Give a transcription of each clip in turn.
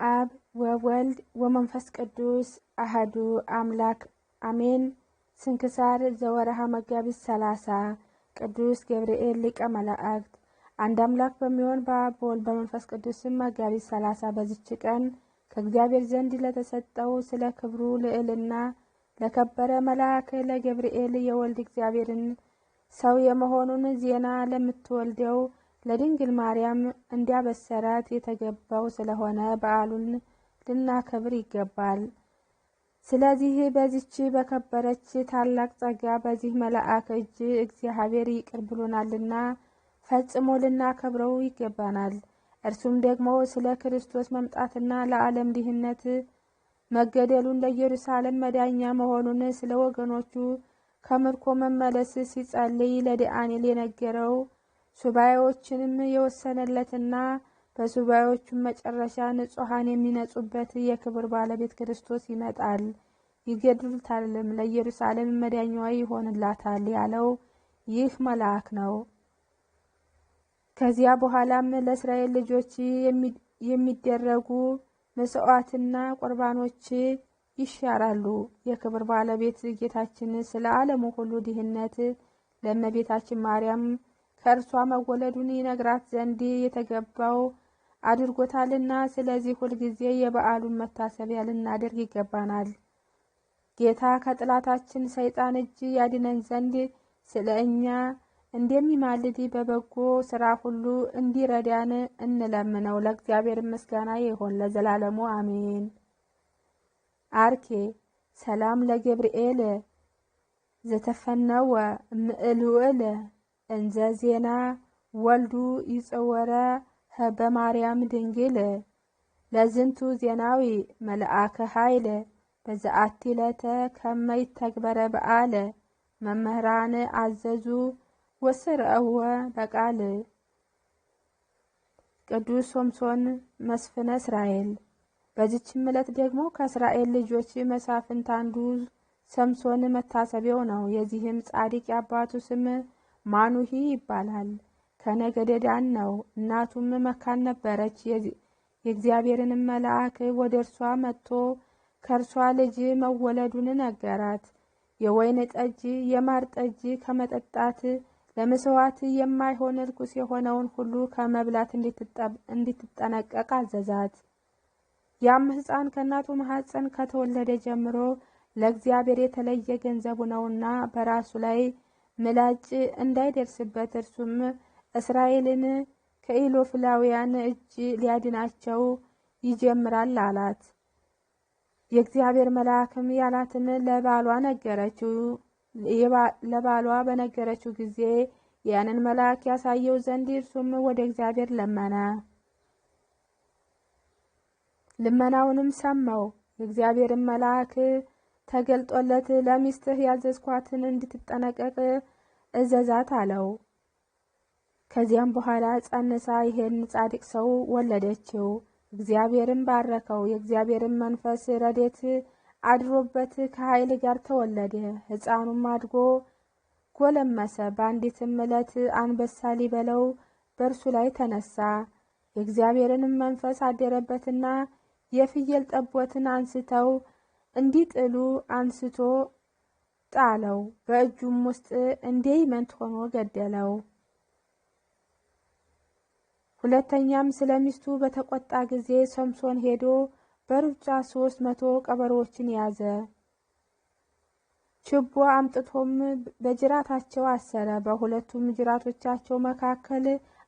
አብ ወወልድ ወመንፈስ ቅዱስ አሐዱ አምላክ አሜን። ስንክሳር ዘወርሃ መጋቢት 30 ቅዱስ ገብርኤል ሊቀ መላእክት። አንድ አምላክ በሚሆን በአብ በወልድ በመንፈስ ቅዱስ መጋቢት 30 በዚች ቀን ከእግዚአብሔር ዘንድ ለተሰጠው ስለ ክብሩ ልዕልና ለከበረ መልአክ ለገብርኤል የወልድ እግዚአብሔርን ሰው የመሆኑን ዜና ለምትወልደው ለድንግል ማርያም እንዲያበሰራት የተገባው ስለሆነ በዓሉን ልናከብር ይገባል። ስለዚህ በዚች በከበረች ታላቅ ጸጋ በዚህ መልአክ እጅ እግዚአብሔር ይቅር ብሎናልና ፈጽሞ ልናከብረው ይገባናል። እርሱም ደግሞ ስለ ክርስቶስ መምጣትና ለዓለም ድህነት መገደሉን ለኢየሩሳሌም መዳኛ መሆኑን ስለ ወገኖቹ ከምርኮ መመለስ ሲጸልይ ለዳንኤል የነገረው ሱባኤዎችንም የወሰነለትና በሱባኤዎቹም መጨረሻ ንጹሐን የሚነጹበት የክብር ባለቤት ክርስቶስ ይመጣል፣ ይገድሉታልም፣ ለኢየሩሳሌም መዳኛዋ ይሆንላታል ያለው ይህ መልአክ ነው። ከዚያ በኋላም ለእስራኤል ልጆች የሚደረጉ መስዋዕትና ቁርባኖች ይሻራሉ። የክብር ባለቤት ጌታችን ስለ ዓለሙ ሁሉ ድህነት ለእመቤታችን ማርያም ከእርሷ መወለዱን ይነግራት ዘንድ የተገባው አድርጎታልና ስለዚህ ሁልጊዜ የበዓሉን መታሰቢያ ልናደርግ ይገባናል። ጌታ ከጥላታችን ሰይጣን እጅ ያድነን ዘንድ ስለ እኛ እንደሚማልድ በበጎ ስራ ሁሉ እንዲረዳን እንለምነው። ለእግዚአብሔር ምስጋና ይሁን ለዘላለሙ አሜን። አርኬ ሰላም ለገብርኤል ዘተፈነወ እምእልውእል እንዘ ዜና ወልዱ ይጸወረ በማርያም ድንግል ለዝንቱ ዜናዊ መልአከ ኃይል በዘአቲ ዕለተ ከመይተግበረ በዓል መምህራን አዘዙ ወስርዐወ በቃል። ቅዱስ ሶምሶን መስፍነ እስራኤል። በዚችም ዕለት ደግሞ ከእስራኤል ልጆች መሳፍንት አንዱ ሰምሶን መታሰቢያው ነው። የዚህም ጻድቅ የአባቱ ስም ማኑሂ ይባላል። ከነገደ ዳን ነው። እናቱም መካን ነበረች። የእግዚአብሔርንም መልአክ ወደ እርሷ መጥቶ ከእርሷ ልጅ መወለዱን ነገራት። የወይን ጠጅ የማር ጠጅ ከመጠጣት ለመስዋዕት የማይሆን ርኩስ የሆነውን ሁሉ ከመብላት እንድትጠነቀቅ አዘዛት። ያም ሕፃን ከእናቱ ማኅፀን ከተወለደ ጀምሮ ለእግዚአብሔር የተለየ ገንዘቡ ነውና በራሱ ላይ ምላጭ እንዳይደርስበት እርሱም እስራኤልን ከኢሎፍላውያን እጅ ሊያድናቸው ይጀምራል አላት። የእግዚአብሔር መልአክም ያላትን ለባሏ ነገረችው። ለባሏ በነገረችው ጊዜ ያንን መልአክ ያሳየው ዘንድ እርሱም ወደ እግዚአብሔር ለመነ። ልመናውንም ሰማው። የእግዚአብሔርን መልአክ ተገልጦለት ለሚስትህ ያዘዝኳትን እንድትጠነቀቅ እዘዛት አለው። ከዚያም በኋላ ጸንሳ ይሄን ጻድቅ ሰው ወለደችው። እግዚአብሔርን ባረከው። የእግዚአብሔርን መንፈስ ረድኤት አድሮበት ከኃይል ጋር ተወለደ። ሕፃኑም አድጎ ጎለመሰ። በአንዲትም ዕለት አንበሳ ሊበለው በእርሱ ላይ ተነሳ። የእግዚአብሔርንም መንፈስ አደረበትና የፍየል ጠቦትን አንስተው እንዲጥሉ አንስቶ ጣለው። በእጁም ውስጥ እንደ ኢመንት ሆኖ ገደለው። ሁለተኛም ስለ ሚስቱ በተቆጣ ጊዜ ሶምሶን ሄዶ በሩጫ 300 ቀበሮዎችን ያዘ። ችቦ አምጥቶም በጅራታቸው አሰረ። በሁለቱም ጅራቶቻቸው መካከል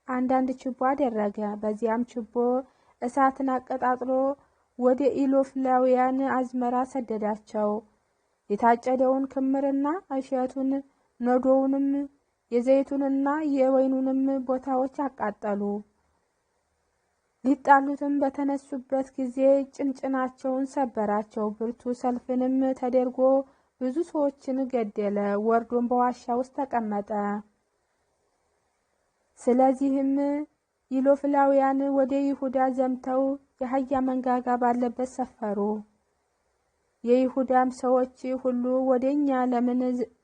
አንዳንድ ችቦ አደረገ። በዚያም ችቦ እሳትን አቀጣጥሎ ወደ ኢሎፍላውያን አዝመራ ሰደዳቸው። የታጨደውን ክምርና እሸቱን፣ ነዶውንም፣ የዘይቱንና የወይኑንም ቦታዎች አቃጠሉ። ሊጣሉትም በተነሱበት ጊዜ ጭንጭናቸውን ሰበራቸው። ብርቱ ሰልፍንም ተደርጎ ብዙ ሰዎችን ገደለ። ወርዶም በዋሻ ውስጥ ተቀመጠ። ስለዚህም ኢሎፍላውያን ወደ ይሁዳ ዘምተው የአህያ መንጋጋ ባለበት ሰፈሩ። የይሁዳም ሰዎች ሁሉ ወደኛ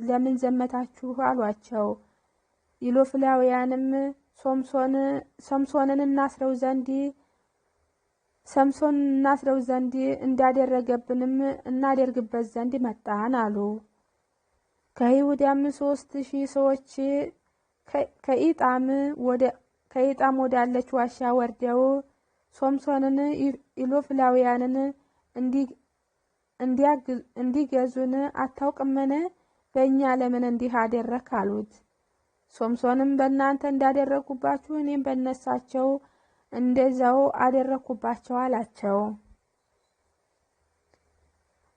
ለምን ዘመታችሁ አሏቸው። ኢሎፍላውያንም ሶምሶንን እናስረው ዘንድ ሰምሶን እናስረው ዘንድ እንዳደረገብንም እናደርግበት ዘንድ መጣን አሉ። ከይሁዳም 3000 ሰዎች ከኢጣም ወዳለች ዋሻ ወርደው ሶምሶንን ኢሎፍላውያንን እንዲገዙን አታውቅምን? በእኛ ለምን እንዲህ አደረክ አሉት። ሶምሶንም በእናንተ እንዳደረኩባችሁ እኔም በእነሳቸው እንደዛው አደረኩባቸው አላቸው።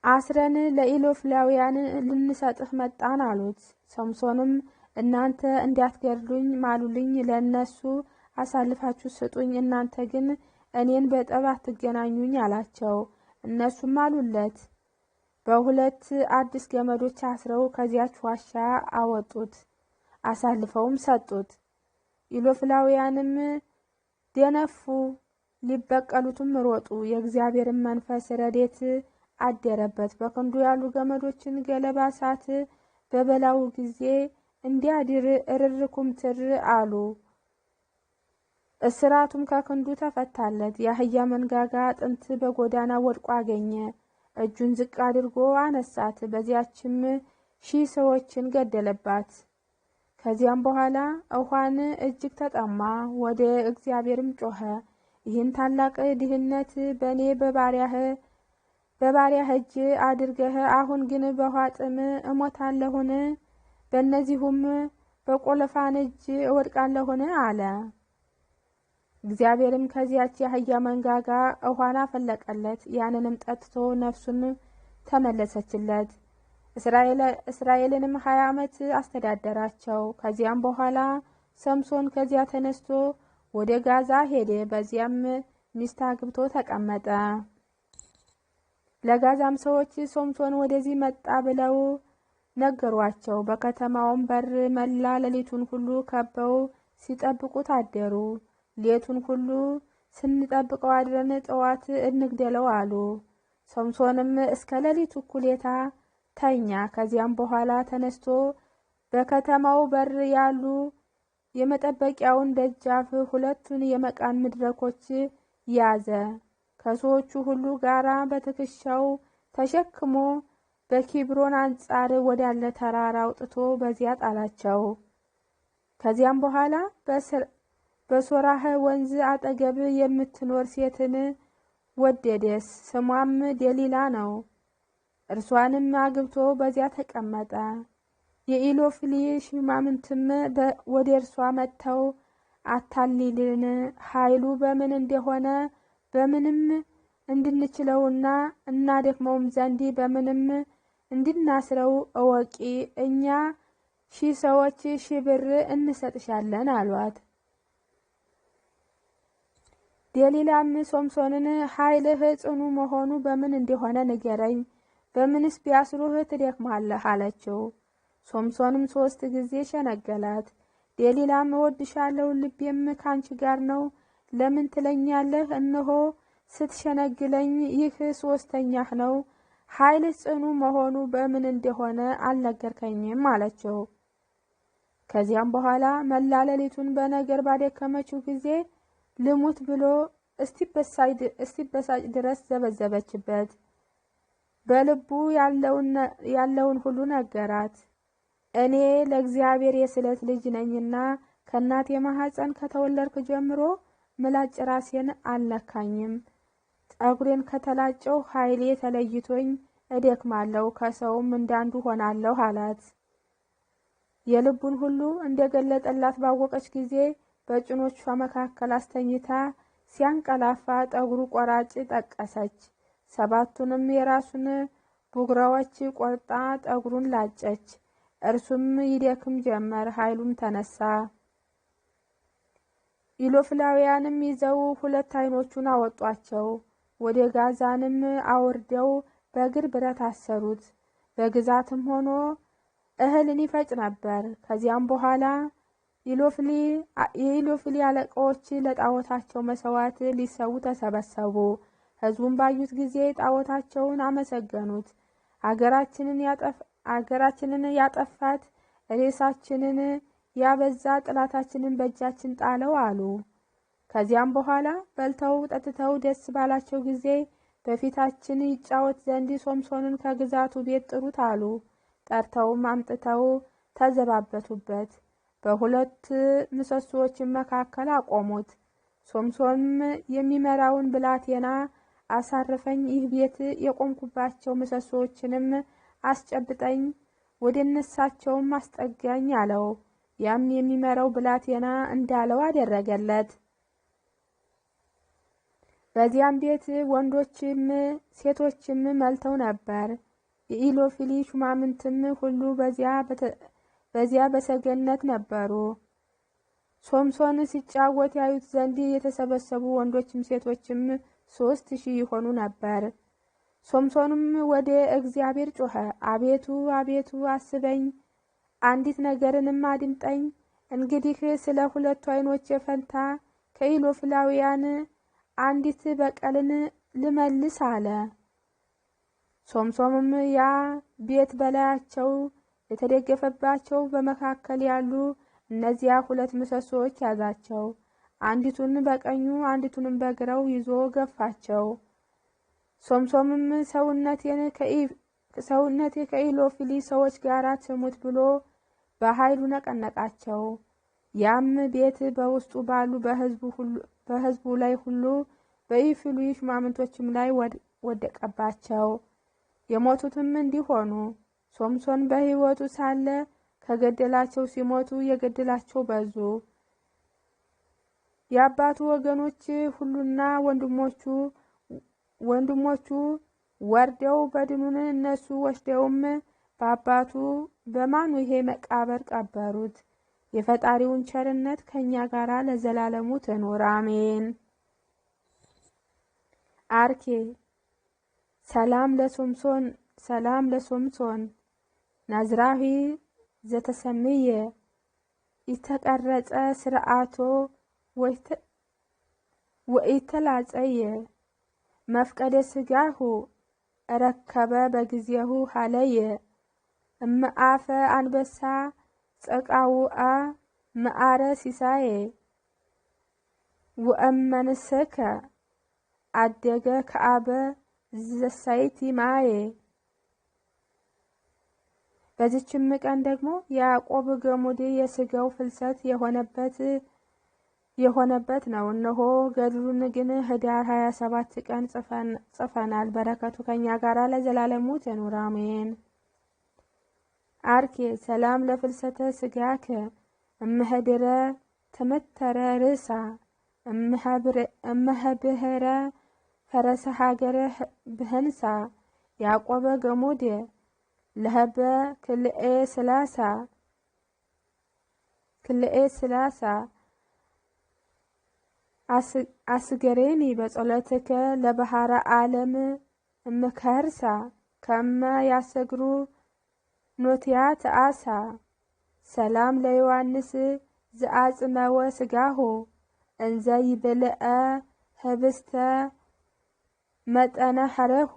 አስረን ለኢሎፍላውያን ልንሰጥህ መጣን አሉት። ሶምሶንም እናንተ እንዳትገድሉኝ ማሉልኝ፣ ለእነሱ አሳልፋችሁ ስጡኝ፣ እናንተ ግን እኔን በጠብ አትገናኙኝ አላቸው። እነሱም አሉለት። በሁለት አዲስ ገመዶች አስረው ከዚያች ዋሻ አወጡት፣ አሳልፈውም ሰጡት። ኢሎፍላውያንም ደነፉ፣ ሊበቀሉትም ሮጡ። የእግዚአብሔርን መንፈስ ረድኤት አደረበት። በክንዱ ያሉ ገመዶችን ገለባ እሳት በበላው ጊዜ እንዲያድር እርርኩምትር አሉ። እስራቱም ከክንዱ ተፈታለት። የአህያ መንጋጋ አጥንት በጎዳና ወድቆ አገኘ። እጁን ዝቅ አድርጎ አነሳት፣ በዚያችም 1000 ሰዎችን ገደለባት። ከዚያም በኋላ ውሃን እጅግ ተጠማ፣ ወደ እግዚአብሔርም ጮኸ። ይህን ታላቅ ድህነት በእኔ በባሪያህ እጅ አድርገህ አሁን ግን በውሃ ጥም እሞታለሁን? በእነዚሁም በቆለፋን እጅ እወድቃለሁን? አለ። እግዚአብሔርም ከዚያች የአህያ መንጋጋ ውሃን አፈለቀለት። ያንንም ጠጥቶ ነፍሱን ተመለሰችለት። እስራኤልንም 20 ዓመት አስተዳደራቸው። ከዚያም በኋላ ሰምሶን ከዚያ ተነስቶ ወደ ጋዛ ሄደ። በዚያም ሚስት አግብቶ ተቀመጠ። ለጋዛም ሰዎች ሶምሶን ወደዚህ መጣ ብለው ነገሯቸው። በከተማውም በር መላ ሌሊቱን ሁሉ ከበው ሲጠብቁት አደሩ። ሌቱን ሁሉ ስንጠብቀው አድረን ጠዋት እንግደለው አሉ። ሶምሶንም እስከ ሌሊቱ እኩሌታ ተኛ። ከዚያም በኋላ ተነስቶ በከተማው በር ያሉ የመጠበቂያውን ደጃፍ 2ቱን የመቃን መድረኮች ያዘ። ከሰዎቹ ሁሉ ጋራ በትከሻው ተሸክሞ በኪብሮን አንጻር ወዳለ ተራራ አውጥቶ በዚያ ጣላቸው። ከዚያም በኋላ በሶራህ ወንዝ አጠገብ የምትኖር ሴትን ወደደ። ስሟም ደሊላ ነው። እርሷንም አግብቶ በዚያ ተቀመጠ። የኢሎፍሊ ሽማምንትም ወደ እርሷ መጥተው አታሊልን፣ ኃይሉ በምን እንደሆነ በምንም እንድንችለውና እናደክመውም ዘንድ በምንም እንድናስረው እወቂ፣ እኛ 1000 ሰዎች 1000 ብር እንሰጥሻለን አሏት። ደሊላም ሶምሶንን ኃይልህ ጽኑ መሆኑ በምን እንደሆነ ንገረኝ፣ በምንስ ቢያስሩህ ትደክማለህ አለችው። ሶምሶንም 3 ጊዜ ሸነገላት። ደሊላም እወድሻለሁ፣ ልቤም ካንቺ ጋር ነው፣ ለምን ትለኛለህ? እነሆ ስትሸነግለኝ ይህ 3ኛህ ነው። ኃይልህ ጽኑ መሆኑ በምን እንደሆነ አልነገርከኝም አለችው። ከዚያም በኋላ መላ ሌሊቱን በነገር ባደከመችው ጊዜ ልሙት ብሎ እስቲበሳጭ ድረስ ዘበዘበችበት። በልቡ ያለውን ሁሉ ነገራት። እኔ ለእግዚአብሔር የስለት ልጅ ነኝና ከእናቴ ማኅፀን ከተወለድኩ ጀምሮ ምላጭ ራሴን አልነካኝም። ጠጉሬን ከተላጨው ኃይሌ ተለይቶኝ እደክማለሁ፣ ከሰውም እንዳንዱ ሆናለሁ አላት። የልቡን ሁሉ እንደገለጠላት ባወቀች ጊዜ በጭኖቿ መካከል አስተኝታ ሲያንቀላፋ ጠጉሩ ቆራጭ ጠቀሰች። 7ቱንም የራሱን ቡግራዎች ቆርጣ ጠጉሩን ላጨች። እርሱም ይደክም ጀመር፣ ኃይሉም ተነሳ። ኢሎፍላውያንም ይዘው 2 ዓይኖቹን አወጧቸው። ወደ ጋዛንም አውርደው በእግር ብረት አሰሩት። በግዛትም ሆኖ እህልን ይፈጭ ነበር። ከዚያም በኋላ የኢሎፍሊ አለቃዎች ለጣዖታቸው መሰዋዕት ሊሰዉ ተሰበሰቡ። ሕዝቡን ባዩት ጊዜ ጣዖታቸውን አመሰገኑት። አገራችንን ያጠፋት ሬሳችንን ያበዛ ጠላታችንን በእጃችን ጣለው አሉ። ከዚያም በኋላ በልተው ጠጥተው ደስ ባላቸው ጊዜ በፊታችን ይጫወት ዘንድ ሶምሶንን ከግዛቱ ቤት ጥሩት አሉ። ጠርተውም አምጥተው ተዘባበቱበት፣ በሁለት ምሰሶዎች መካከል አቆሙት። ሶምሶንም የሚመራውን ብላቴና አሳርፈኝ፣ ይህ ቤት የቆምኩባቸው ምሰሶዎችንም አስጨብጠኝ፣ ወደ እነሳቸውም አስጠጋኝ አለው። ያም የሚመራው ብላቴና እንዳለው አደረገለት። በዚያም ቤት ወንዶችም ሴቶችም መልተው ነበር። የኢሎፍሊ ሹማምንትም ሁሉ በዚያ በሰገነት ነበሩ። ሶምሶን ሲጫወት ያዩት ዘንድ የተሰበሰቡ ወንዶችም ሴቶችም 3000 ይሆኑ ነበር። ሶምሶንም ወደ እግዚአብሔር ጮኸ፣ አቤቱ አቤቱ አስበኝ፣ አንዲት ነገርንም አድምጠኝ። እንግዲህ ስለ ሁለቱ ዓይኖች ፈንታ ከኢሎፍላውያን አንዲት በቀልን ልመልስ አለ። ሶምሶንም ያ ቤት በላያቸው የተደገፈባቸው በመካከል ያሉ እነዚያ ሁለት ምሰሶዎች ያዛቸው፣ አንዲቱን በቀኙ አንዲቱንም በግራው ይዞ ገፋቸው። ሶምሶንም ሰውነቴ ከኢሎፍሊ ሰዎች ጋር ትሙት ብሎ በኃይሉ ነቀነቃቸው። ያም ቤት በውስጡ ባሉ በሕዝቡ ላይ ሁሉ በኢሎፍሊ ሹማምንቶችም ላይ ወደቀባቸው። የሞቱትም እንዲህ ሆኑ። ሶምሶን በሕይወቱ ሳለ ከገደላቸው ሲሞቱ የገደላቸው በዙ። የአባቱ ወገኖች ሁሉና ወንድሞቹ ወርደው በድኑን እነሱ ወስደውም በአባቱ በማኑሄ መቃብር ቀበሩት። የፈጣሪውን ቸርነት ከኛ ጋር ለዘላለሙ ትኑር አሜን። አርኬ ሰላም ለሶምሶን ናዝራዊ ዘተሰምየ ይተቀረጸ ስርዓቶ ወኢተላጸየ መፍቀደ ስጋሁ ረከበ በጊዜሁ ሀለየ እምአፈ አንበሳ ጸቃውአ መዓረ ሲሳየ ወእመንሰከ አደገ ከአበ ዘሳይቲ ማየ። በዚችም ቀን ደግሞ ያዕቆብ ገሙድ የስጋው ፍልሰት የሆነበት ነው። እነሆ ገድሉን ግን ህዳር 27 ቀን ጽፈናል። በረከቱ ከኛ ጋር ለዘላለሙ ትኑር አሜን። አርኬ ሰላም ለፍልሰተ ስጋከ እምኅድረ ተመተረ ርእሳ እምኅብህረ ፈረሰ ሀገረ ብህንሳ ያዕቆበ ገሙድ ለሀበ ክልኤ ስላሳ አስገሬኒ በጸሎትከ ለባህረ ዓለም እምከርሳ ከመ ያሰግሩ ኖትያት አሳ ሰላም ለዮሐንስ ዘአጽመወ ስጋሁ እንዘ ይብልዐ ህብስተ መጠነ ሐረሁ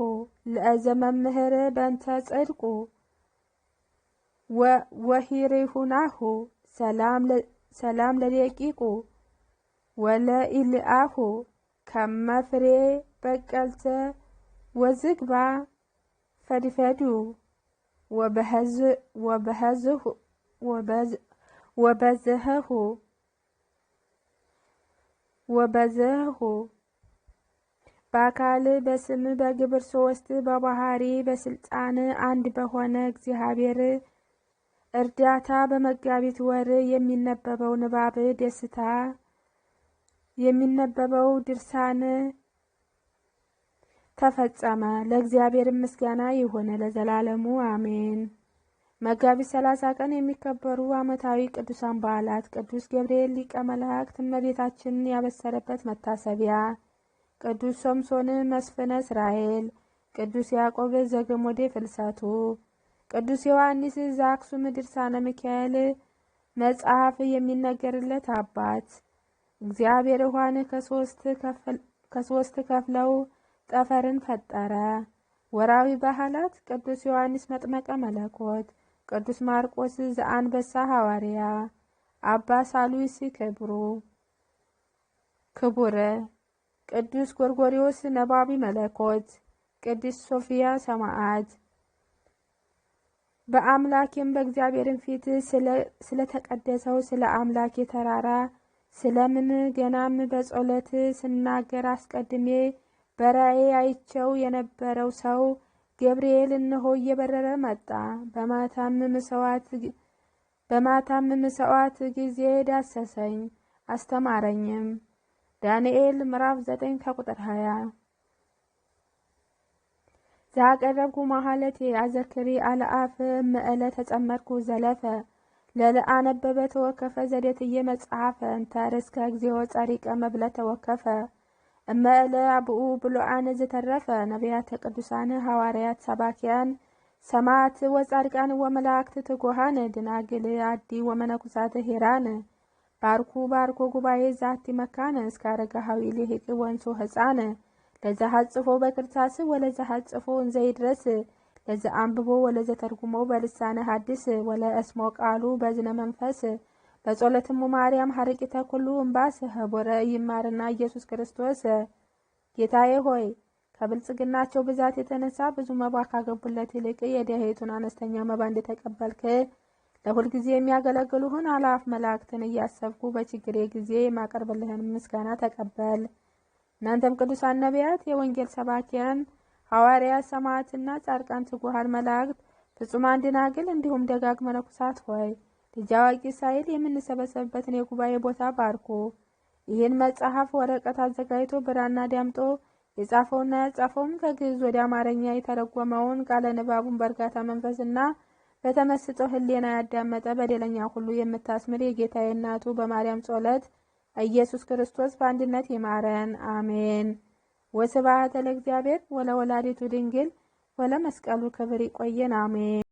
ለእዘ መምህር በንተ ጽድቁ ወሂሪሁናሁ ሰላም ለደቂቁ ወለኢልአሁ ከመ ፍሬ በቀልተ ወዝግባ ፈድፈዱ ወበዝሁ በአካል በስም በግብር 3 በባህሪ በስልጣን አንድ በሆነ እግዚአብሔር እርዳታ በመጋቢት ወር የሚነበበው ንባብ ደስታ የሚነበበው ድርሳን ተፈጸመ። ለእግዚአብሔር ምስጋና ይሁን ለዘላለሙ አሜን። መጋቢት 30 ቀን የሚከበሩ ዓመታዊ ቅዱሳን በዓላት ቅዱስ ገብርኤል ሊቀ መላእክት እመቤታችንን ያበሰረበት መታሰቢያ፣ ቅዱስ ሶምሶን መስፍነ እስራኤል፣ ቅዱስ ያዕቆብ ዘገሙድ ፍልሰቱ፣ ቅዱስ ዮሐንስ ዘአክሱም ድርሳነ ሚካኤል መጽሐፍ የሚነገርለት አባት። እግዚአብሔር ውሃን ከሶስት ከፍለው ጠፈርን ፈጠረ። ወራዊ ባህላት ቅዱስ ዮሐንስ መጥመቀ መለኮት፣ ቅዱስ ማርቆስ ዘአንበሳ ሐዋርያ፣ አባ ሳሉስ ክብሩ። ክቡር ቅዱስ ጎርጎርዮስ ነባቢ መለኮት፣ ቅድስት ሶፊያ ሰማዕት። በአምላኬም በእግዚአብሔርን ፊት ስለተቀደሰው ስለ አምላኬ ተራራ ስለምን ገናም በጸሎት ስናገር አስቀድሜ በራእይ አይቸው የነበረው ሰው ገብርኤል እነሆ እየበረረ መጣ። በማታም ምጽዋት ጊዜ ዳሰሰኝ አስተማረኝም። ዳንኤል ምዕራፍ 9 ከቁጥር 20። ዛቀረብኩ ማህለቴ አዘክሪ አለአፍ መእለ ተጸመርኩ ዘለፈ ለለአነበበ ተወከፈ ዘዴትየ መጽሐፈ እንተርስከ እግዚኦ ጸሪቀ መብለ ተወከፈ እመእለ አብኡ ብሉዓን ዝተረፈ ነቢያተ ቅዱሳን ሐዋርያት ሰባኪያን ሰማዕት ወጻድቃን ወመላእክት ትጉሃን ድናግል አዲ ወመነኩሳት ሄራን ባርኩ ጉባኤ ዛቲ መካነ እስከ አረጋሃዊ ሊሂቅ ወንሶ ሕፃን ለዛ ሐጽፎ በክርታስ ወለዛ ሐጽፎ እንዘይድረስ ለዛ አንብቦ ወለዛ ተርጉሞ በልሳነ ሐዲስ ወለ እስሞ ቃሉ በዝነ መንፈስ በጸሎትሙ ማርያም ሐርቂተ ኩሉ እምባስ ኅቡረ ይማርና ኢየሱስ ክርስቶስ። ጌታዬ ሆይ ከብልጽግናቸው ብዛት የተነሳ ብዙ መባ ካገቡለት ይልቅ የደህይቱን አነስተኛ መባ እንደተቀበልክ ለሁል ጊዜ የሚያገለግሉህን አላፍ መላእክትን እያሰብኩ በችግሬ ጊዜ የማቀርብልህን ምስጋና ተቀበል። እናንተም ቅዱሳን ነቢያት፣ የወንጌል ሰባኪያን ሐዋርያት፣ ሰማዕትና ጻድቃን፣ ትጉሃን መላእክት፣ ፍጹማን ደናግል እንዲሁም ደጋግ መነኩሳት ሆይ ልጅ አዋቂ ሳይል የምንሰበሰብበትን የጉባኤ ቦታ ባርኩ። ይህን መጽሐፍ ወረቀት አዘጋጅቶ ብራና ዳምጦ የጻፈውና ያጻፈውም ከግዕዝ ወደ አማርኛ የተረጎመውን ቃለ ንባቡን በእርጋታ መንፈስና በተመስጦ ሕሊና ያዳመጠ በደለኛ ሁሉ የምታስምር የጌታዬ እናቱ በማርያም ጸሎት ኢየሱስ ክርስቶስ በአንድነት ይማረን፣ አሜን። ወስብሐት ለእግዚአብሔር ወለወላዲቱ ድንግል ወለመስቀሉ ክብር። ይቆየን፣ አሜን።